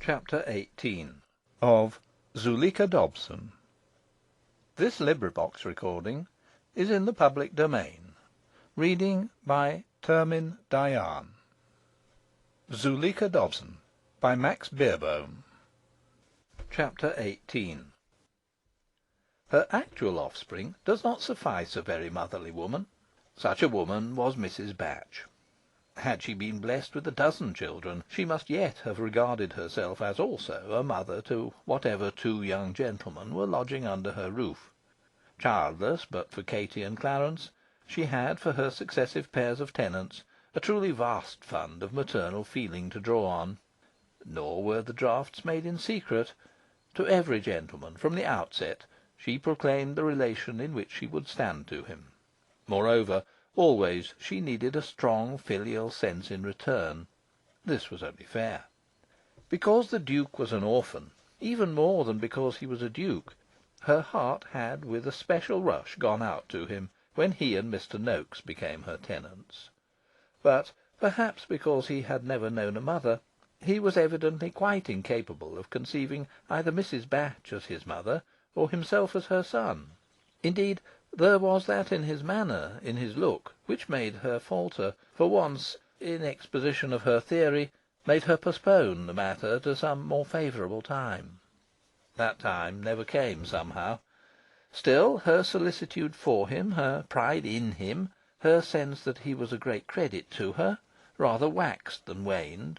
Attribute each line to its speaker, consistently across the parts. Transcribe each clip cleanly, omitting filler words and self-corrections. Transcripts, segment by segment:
Speaker 1: Chapter 18 of Zuleika Dobson. This recording is in the public domain. Reading by Termin Dayan. Zuleika Dobson by Max Beerbohm. Chapter 18. Her actual offspring does not suffice a very motherly woman. Such a woman was Mrs. Batch. Had she been blessed with a dozen children, she must yet have regarded herself as also a mother to whatever two young gentlemen were lodging under her roof. Childless but for Katy and Clarence, she had for her successive pairs of tenants a truly vast fund of maternal feeling to draw on. Nor were the drafts made in secret. To every gentleman, from the outset, she proclaimed the relation in which she would stand to him. Moreover, always she needed a strong filial sense in return. This was only fair. Because the Duke was an orphan, even more than because he was a duke, her heart had with a special rush gone out to him when he and Mr. Noakes became her tenants. But, perhaps because he had never known a mother, he was evidently quite incapable of conceiving either Mrs. Batch as his mother, or himself as her son. Indeed, there was that in his manner, in his look, which made her falter, for once, in exposition of her theory, made her postpone the matter to some more favourable time. That time never came, somehow. Still, her solicitude for him, her pride in him, her sense that he was a great credit to her, rather waxed than waned.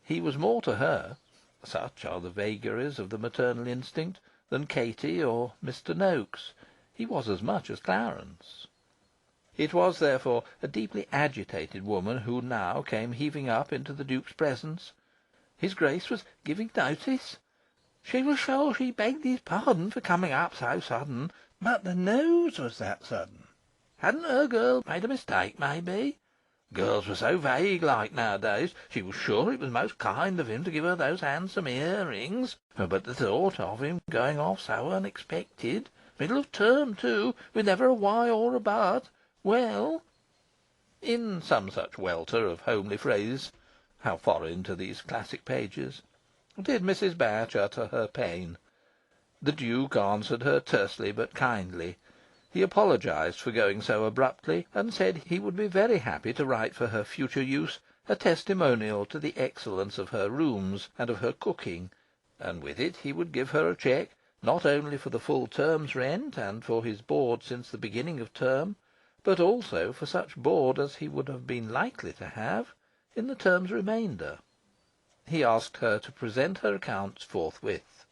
Speaker 1: He was more to her, such are the vagaries of the maternal instinct, than Katy or Mr. Noakes. He was as much as Clarence. It was, therefore, a deeply agitated woman who now came heaving up into the Duke's presence. His Grace was giving notice. She was sure she begged his pardon for coming up so sudden, but the news was that sudden. Hadn't her girl made a mistake, maybe? Girls were so vague like nowadays. She was sure it was most kind of him to give her those handsome earrings, but the thought of him going off so unexpected, middle of term too, with never a why or a but, well, in some such welter of homely phrase, how foreign to these classic pages, did Mrs. Batch utter her pain. The Duke answered her tersely but kindly. He apologised for going so abruptly, and said he would be very happy to write for her future use a testimonial to the excellence of her rooms and of her cooking, and with it he would give her a cheque, not only for the full term's rent, and for his board since the beginning of term, but also for such board as he would have been likely to have in the term's remainder. He asked her to present her accounts forthwith.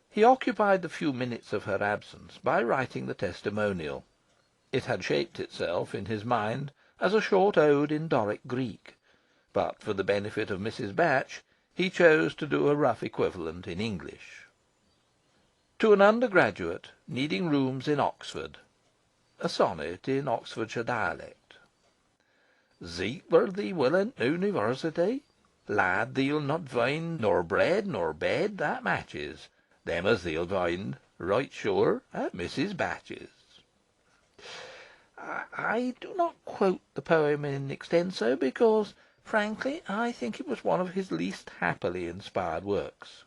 Speaker 1: He occupied the few minutes of her absence by writing the testimonial. It had shaped itself in his mind as a short ode in Doric Greek, but for the benefit of Mrs. Batch he chose to do a rough equivalent in English. To an undergraduate needing rooms in Oxford. A sonnet in Oxfordshire dialect. Zeek where thee will in university, lad, thee'll not find nor bread nor bed that matches them as thee'll find, right sure, at Mrs. Batch's. I do not quote the poem in extenso, because, frankly, I think it was one of his least happily inspired works.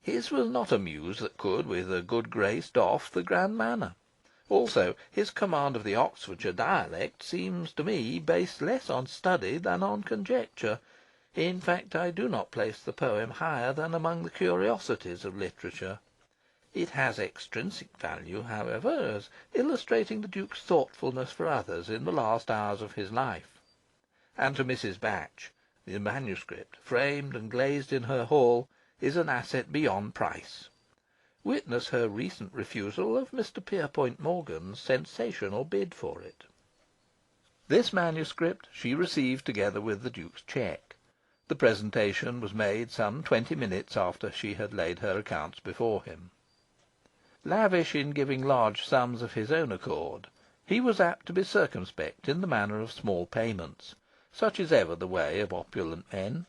Speaker 1: His was not a muse that could, with a good grace, doff the grand manner. Also, his command of the Oxfordshire dialect seems to me based less on study than on conjecture. In fact, I do not place the poem higher than among the curiosities of literature. It has extrinsic value, however, as illustrating the Duke's thoughtfulness for others in the last hours of his life. And to Mrs. Batch, the manuscript, framed and glazed in her hall, is an asset beyond price. Witness her recent refusal of Mr. Pierpont Morgan's sensational bid for it. This manuscript she received together with the Duke's cheque. The presentation was made some 20 minutes after she had laid her accounts before him. Lavish in giving large sums of his own accord, he was apt to be circumspect in the manner of small payments. Such is ever the way of opulent men.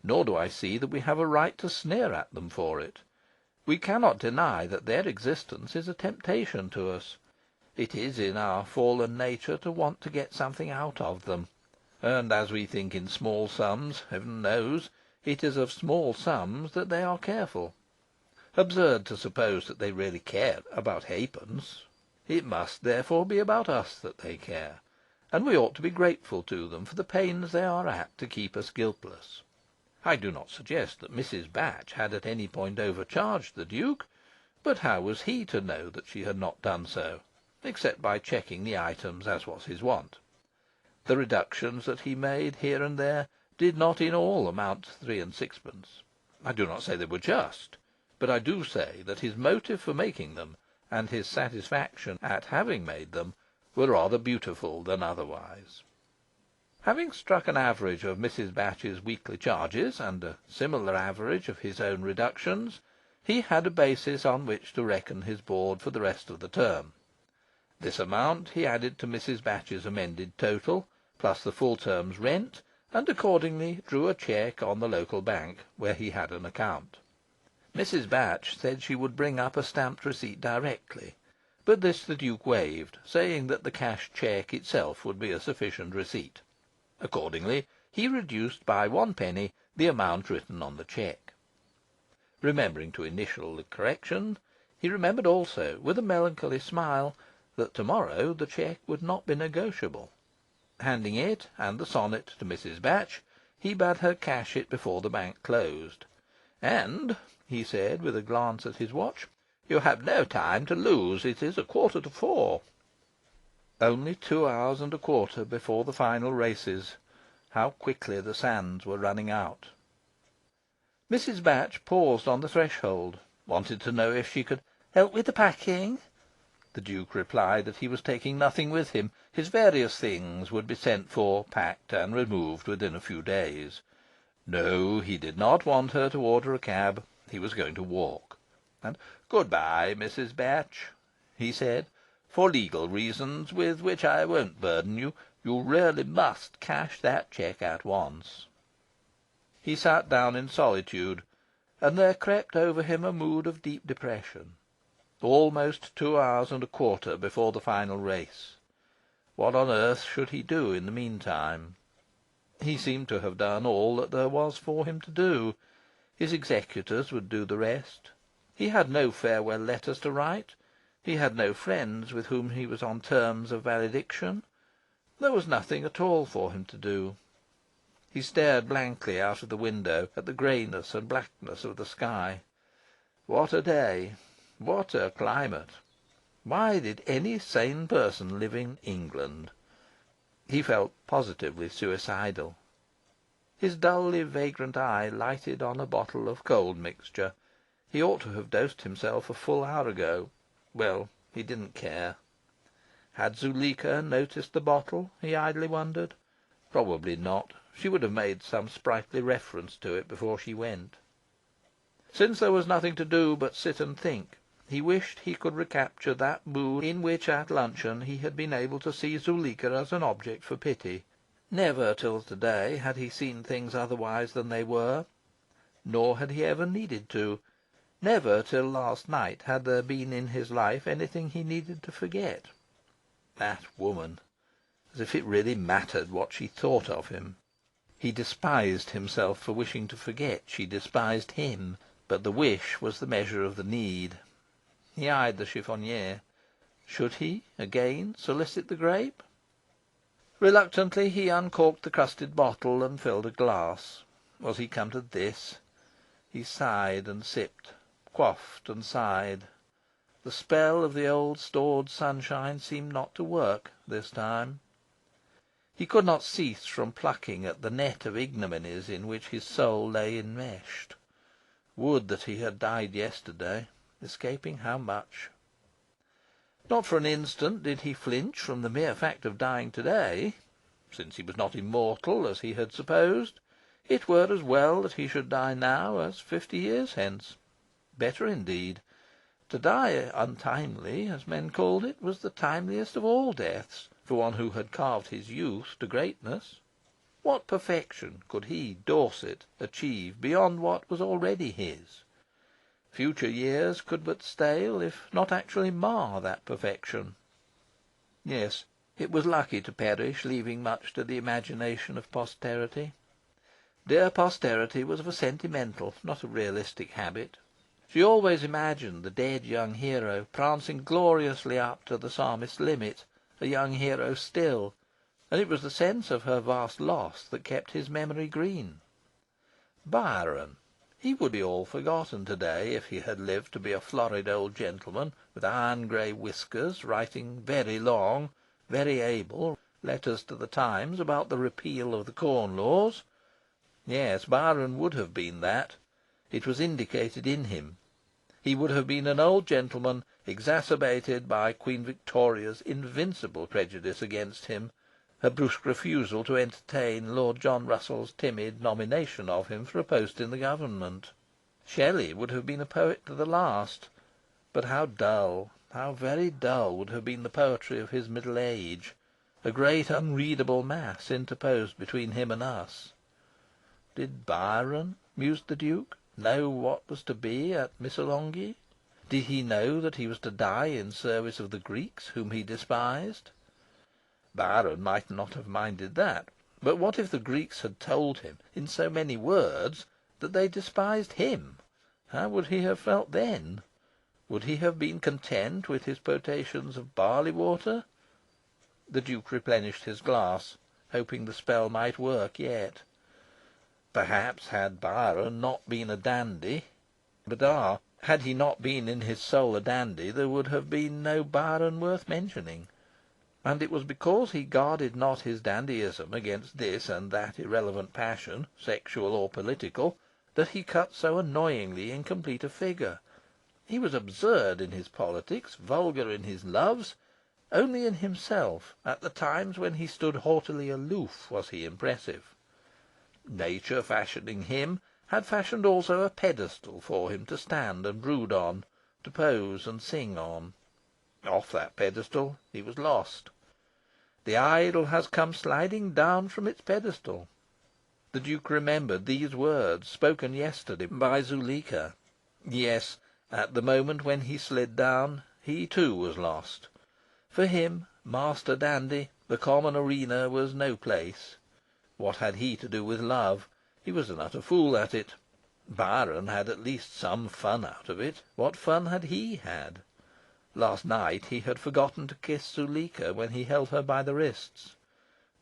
Speaker 1: Nor do I see that we have a right to sneer at them for it. We cannot deny that their existence is a temptation to us. It is in our fallen nature to want to get something out of them, and as we think in small sums, heaven knows, it is of small sums that they are careful. Absurd to suppose that they really care about halfpence. It must, therefore, be about us that they care, and we ought to be grateful to them for the pains they are at to keep us guiltless. I do not suggest that Mrs. Batch had at any point overcharged the Duke, but how was he to know that she had not done so, except by checking the items as was his wont? The reductions that he made here and there did not in all amount to 3 and 6. I do not say they were just, but I do say that his motive for making them, and his satisfaction at having made them, were rather beautiful than otherwise. Having struck an average of Mrs. Batch's weekly charges, and a similar average of his own reductions, he had a basis on which to reckon his board for the rest of the term. This amount he added to Mrs. Batch's amended total, plus the full term's rent, and accordingly drew a cheque on the local bank, where he had an account. Mrs. Batch said she would bring up a stamped receipt directly, but this the Duke waived, saying that the cash cheque itself would be a sufficient receipt. Accordingly, he reduced by 1 penny the amount written on the cheque. Remembering to initial the correction, he remembered also, with a melancholy smile, that to-morrow the cheque would not be negotiable. Handing it and the sonnet to Mrs. Batch, he bade her cash it before the bank closed. "And," he said, with a glance at his watch, "you have no time to lose. It is 3:15." Only 2 hours and a quarter before the final races. How quickly the sands were running out! Mrs. Batch paused on the threshold, wanted to know if she could "help with the packing." The Duke replied that he was taking nothing with him. His various things would be sent for, packed, and removed within a few days. No, he did not want her to order a cab. He was going to walk. And "Good bye, Mrs. Batch," he said. "For legal reasons, with which I won't burden you, you really must cash that cheque at once." He sat down in solitude, and there crept over him a mood of deep depression. Almost 2 hours and a quarter before the final race. What on earth should he do in the meantime? He seemed to have done all that there was for him to do. His executors would do the rest. He had no farewell letters to write. He had no friends with whom he was on terms of valediction. There was nothing at all for him to do. He stared blankly out of the window at the greyness and blackness of the sky. What a day! What a climate! Why did any sane person live in England? He felt positively suicidal. His dully vagrant eye lighted on a bottle of cold mixture. He ought to have dosed himself a full hour ago. Well, he didn't care. Had Zuleika noticed the bottle, he idly wondered? Probably not. She would have made some sprightly reference to it before she went. Since there was nothing to do but sit and think, he wished he could recapture that mood in which at luncheon he had been able to see Zuleika as an object for pity. Never till to-day had he seen things otherwise than they were, nor had he ever needed to. Never till last night had there been in his life anything he needed to forget. That woman! As if it really mattered what she thought of him. He despised himself for wishing to forget she despised him, but the wish was the measure of the need. He eyed the chiffonnier. Should he, again, solicit the grape? Reluctantly he uncorked the crusted bottle and filled a glass. Was he come to this? He sighed and sipped, quaffed and sighed. The spell of the old stored sunshine seemed not to work this time. He could not cease from plucking at the net of ignominies in which his soul lay enmeshed. Would that he had died yesterday, escaping how much! Not for an instant did he flinch from the mere fact of dying to-day. Since he was not immortal, as he had supposed, it were as well that he should die now as 50 years hence. Better indeed. To die untimely, as men called it, was the timeliest of all deaths, for one who had carved his youth to greatness. What perfection could he, Dorset, achieve beyond what was already his? Future years could but stale, if not actually mar, that perfection. Yes, it was lucky to perish, leaving much to the imagination of posterity.
Speaker 2: Dear posterity was of a sentimental, not a realistic habit. She always imagined the dead young hero prancing gloriously up to the Psalmist's limit, a young hero still, and it was the sense of her vast loss that kept his memory green. Byron! He would be all forgotten to day if he had lived to be a florid old gentleman with iron grey whiskers, writing very long, very able letters to the Times about the repeal of the Corn Laws. Yes, Byron would have been that. It was indicated in him. He would have been an old gentleman exacerbated by Queen Victoria's invincible prejudice against him, her brusque refusal to entertain Lord John Russell's timid nomination of him for a post in the Government. Shelley would have been a poet to the last. But how dull, how very dull would have been the poetry of his middle age, a great unreadable mass interposed between him and us. Did Byron, mused the Duke, know what was to be at Missolonghi? Did he know that he was to die in service of the Greeks, whom he despised? Byron might not have minded that. But what if the Greeks had told him, in so many words, that they despised him? How would he have felt then? Would he have been content with his potations of barley water? The Duke replenished his glass, hoping the spell might work yet. Perhaps, had Byron not been a dandy... But had he not been in his soul a dandy, there would have been no Byron worth mentioning. And it was because he guarded not his dandyism against this and that irrelevant passion, sexual or political, that he cut so annoyingly incomplete a figure. He was absurd in his politics, vulgar in his loves. Only in himself, at the times when he stood haughtily aloof, was he impressive. Nature, fashioning him, had fashioned also a pedestal for him to stand and brood on, to pose and sing on. Off that pedestal he was lost. The idol has come sliding down from its pedestal. The Duke remembered these words, spoken yesterday by Zuleika. Yes, at the moment when he slid down, he too was lost. For him, Master Dandy, the common arena was no place. What had he to do with love? He was an utter fool at it. Byron had at least some fun out of it. What fun had he had? Last night he had forgotten to kiss Zuleika when he held her by the wrists.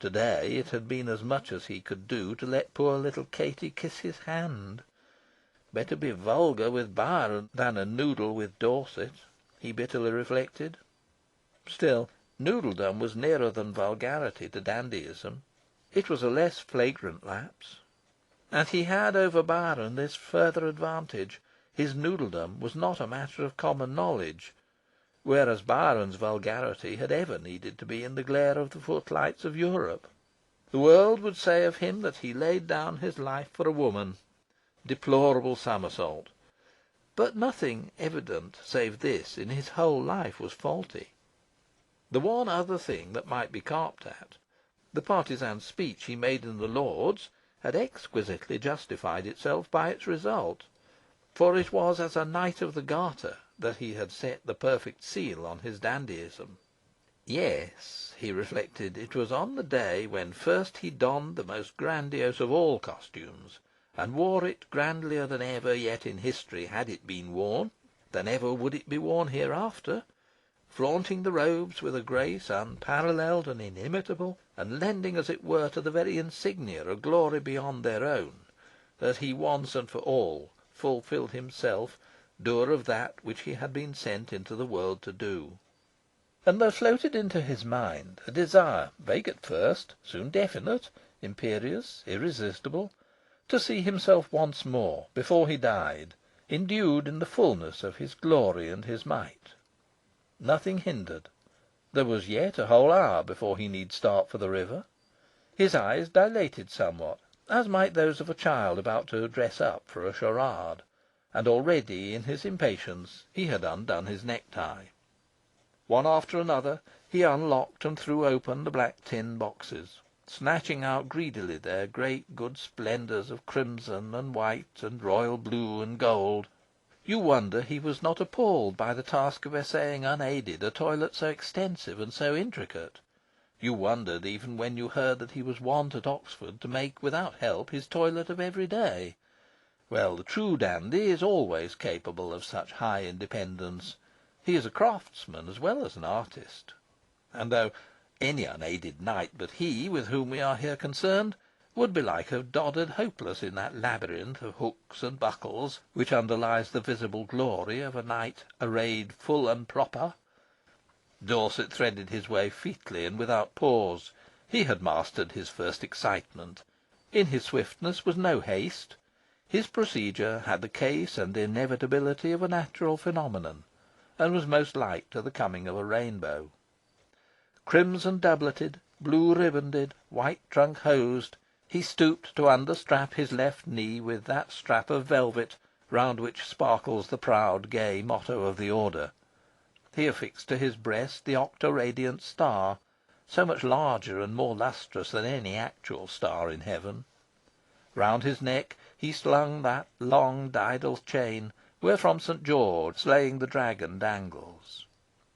Speaker 2: To-day it had been as much as he could do to let poor little Katy kiss his hand. Better be vulgar with Byron than a noodle with Dorset, he bitterly reflected. Still, noodledom was nearer than vulgarity to dandyism. It was a less flagrant lapse. And he had over Byron this further advantage: his noodledom was not a matter of common knowledge, whereas Byron's vulgarity had ever needed to be in the glare of the footlights of Europe. The world would say of him that he laid down his life for a woman. Deplorable somersault. But nothing evident save this in his whole life was faulty. The one other thing that might be carped at, the partisan speech he made in the Lords, had exquisitely justified itself by its result. For it was as a Knight of the Garter that he had set the perfect seal on his dandyism. Yes, he reflected, it was on the day when first he donned the most grandiose of all costumes, and wore it grandlier than ever yet in history had it been worn, than ever would it be worn hereafter, flaunting the robes with a grace unparalleled and inimitable, and lending, as it were, to the very insignia a glory beyond their own, that he once and for all fulfilled himself, doer of that which he had been sent into the world to do. And there floated into his mind a desire, vague at first, soon definite, imperious, irresistible, to see himself once more, before he died, endued in the fullness of his glory and his might. Nothing hindered. There was yet a whole hour before he need start for the river. His eyes dilated somewhat, as might those of a child about to dress up for a charade, and already, in his impatience, he had undone his necktie. One after another, he unlocked and threw open the black tin boxes, snatching out greedily their great good splendours of crimson and white and royal blue and gold. You wonder he was not appalled by the task of essaying unaided a toilet so extensive and so intricate. You wondered even when you heard that he was wont at Oxford to make without help his toilet of every day. Well, the true dandy is always capable of such high independence. He is a craftsman as well as an artist. And though any unaided knight but he, with whom we are here concerned, would belike have doddered hopeless in that labyrinth of hooks and buckles which underlies the visible glory of a knight arrayed full and proper, Dorset threaded his way featly and without pause. He had mastered his first excitement. In his swiftness was no haste. His procedure had the case and inevitability of a natural phenomenon, and was most like to the coming of a rainbow. Crimson doubleted, blue ribanded, white trunk hosed, he stooped to understrap his left knee with that strap of velvet round which sparkles the proud gay motto of the order. He affixed to his breast the octoradiant star, so much larger and more lustrous than any actual star in heaven. Round his neck he slung that long daedal chain wherefrom St. George slaying the dragon dangles.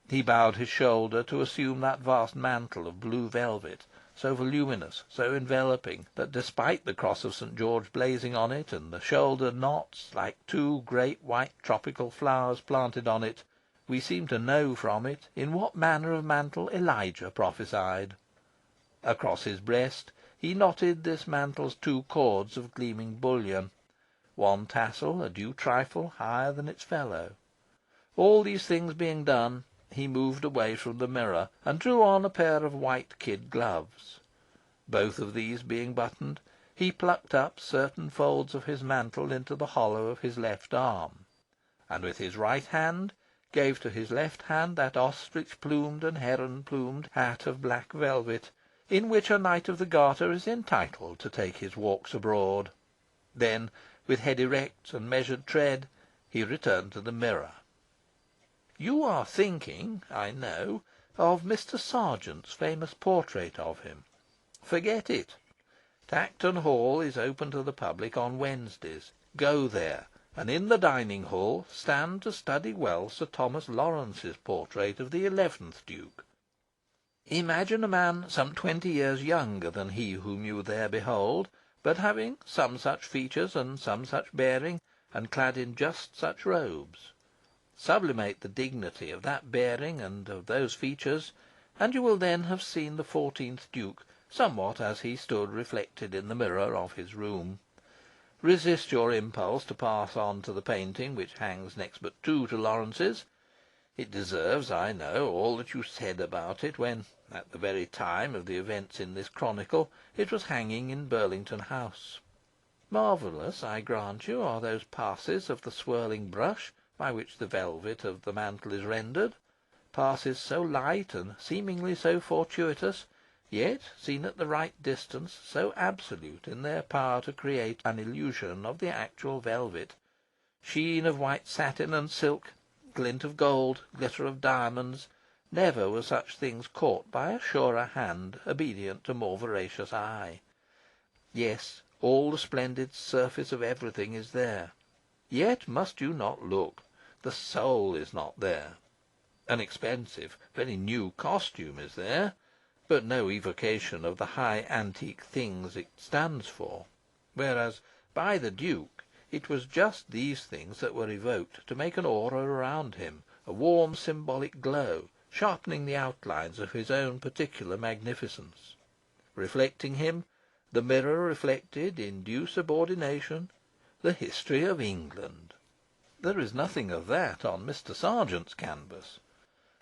Speaker 2: He bowed his shoulder to assume that vast mantle of blue velvet, so voluminous, so enveloping, that despite the cross of St. George blazing on it, and the shoulder knots, like two great white tropical flowers planted on it, we seem to know from it in what manner of mantle Elijah prophesied. Across his breast he knotted this mantle's two cords of gleaming bullion, one tassel a due trifle higher than its fellow. All these things being done, he moved away from the mirror, and drew on a pair of white kid gloves. Both of these being buttoned, he plucked up certain folds of his mantle into the hollow of his left arm, and with his right hand gave to his left hand that ostrich-plumed and heron-plumed hat of black velvet, in which a knight of the Garter is entitled to take his walks abroad. Then, with head erect and measured tread, he returned to the mirror. You are thinking, I know, of Mr. Sargent's famous portrait of him. Forget it. Tacton Hall is open to the public on Wednesdays. Go there, and in the dining hall stand to study well Sir Thomas Lawrence's portrait of the 11th Duke. Imagine a man some 20 years younger than he whom you there behold, but having some such features and some such bearing, and clad in just such robes. Sublimate the dignity of that bearing and of those features, and you will then have seen the 14th Duke somewhat as he stood reflected in the mirror of his room. Resist your impulse to pass on to the painting which hangs next but two to Lawrence's. It deserves, I know, all that you said about it when, at the very time of the events in this chronicle, it was hanging in Burlington House. Marvellous, I grant you, are those passes of the swirling brush by which the velvet of the mantle is rendered, passes so light and seemingly so fortuitous, yet, seen at the right distance, so absolute in their power to create an illusion of the actual velvet, sheen of white satin and silk, glint of gold, glitter of diamonds. Never were such things caught by a surer hand, obedient to more voracious eye. Yes, all the splendid surface of everything is there. Yet must you not look. The soul is not there. An expensive, very new costume is there, but no evocation of the high antique things it stands for, whereas by the Duke it was just these things that were evoked to make an aura around him, a warm symbolic glow, sharpening the outlines of his own particular magnificence. Reflecting him, the mirror reflected, in due subordination, the history of England. There is nothing of that on Mr. Sargent's canvas.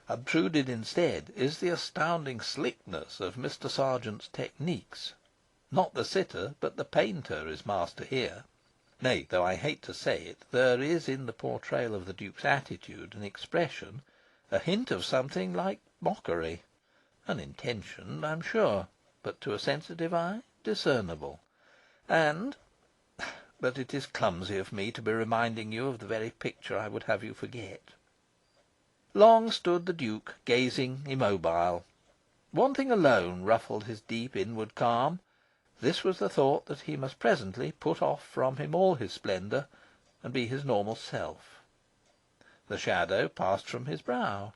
Speaker 2: Obtruded instead is the astounding slickness of Mr. Sargent's techniques. Not the sitter, but the painter is master here. Nay, though I hate to say it, there is in the portrayal of the Duke's attitude and expression a hint of something like mockery, unintentioned, I'm sure, but to a sensitive eye discernible. And but it is clumsy of me to be reminding you of the very picture I would have you forget. Long stood the Duke, gazing immobile. One thing alone ruffled his deep inward calm. This was the thought that he must presently put off from him all his splendour, and be his normal self. The shadow passed from his brow.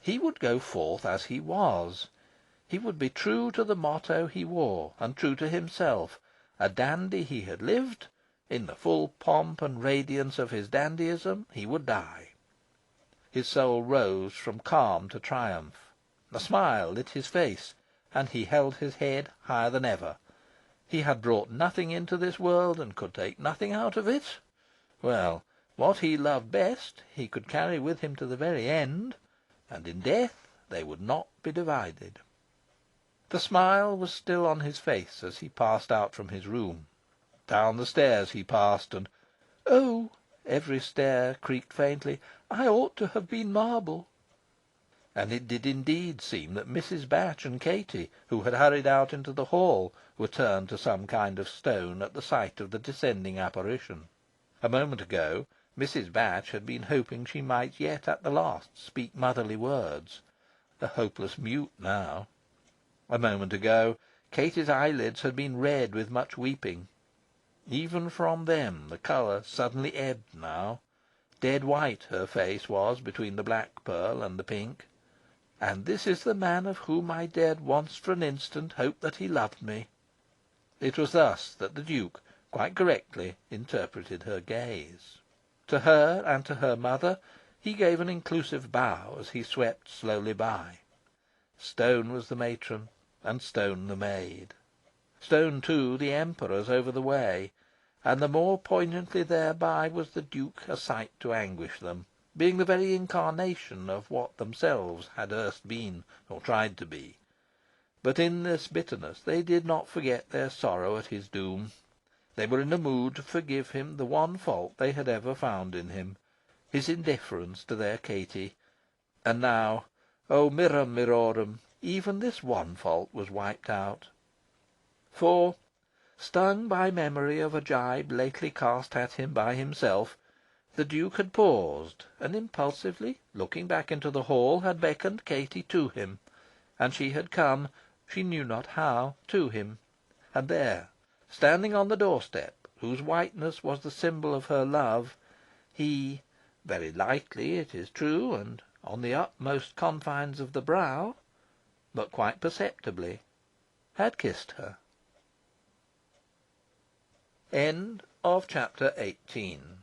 Speaker 2: He would go forth as he was. He would be true to the motto he wore, and true to himself. A dandy he had lived. In the full pomp and radiance of his dandyism he would die. His soul rose from calm to triumph. A smile lit his face, and he held his head higher than ever. He had brought nothing into this world, and could take nothing out of it. Well, what he loved best he could carry with him to the very end, and in death they would not be divided. The smile was still on his face as he passed out from his room. Down the stairs he passed, and "Oh!" every stair creaked faintly. "I ought to have been marble." And it did indeed seem that Mrs. Batch and Katie, who had hurried out into the hall, were turned to some kind of stone at the sight of the descending apparition. A moment ago, Mrs. Batch had been hoping she might yet at the last speak motherly words, a hopeless mute now. A moment ago, Katie's eyelids had been red with much weeping. Even from them the colour suddenly ebbed now. Dead white her face was between the black pearl and the pink. "And this is the man of whom I dared once for an instant hope that he loved me." It was thus that the Duke, quite correctly, interpreted her gaze. To her and to her mother he gave an inclusive bow as he swept slowly by. Stone was the matron, and stone the maid. Stone, too, the Emperors over the way, and the more poignantly thereby was the Duke a sight to anguish them, being the very incarnation of what themselves had erst been, or tried to be. But in this bitterness they did not forget their sorrow at his doom. They were in a mood to forgive him the one fault they had ever found in him, his indifference to their Katie. And now, O mirum mirorum, even this one fault was wiped out. For, stung by memory of a gibe lately cast at him by himself, the Duke had paused, and impulsively, looking back into the hall, had beckoned Katie to him, and she had come, she knew not how, to him. And there, standing on the doorstep, whose whiteness was the symbol of her love, he, very lightly it is true, and on the utmost confines of the brow, but quite perceptibly, had kissed her. Chapter 18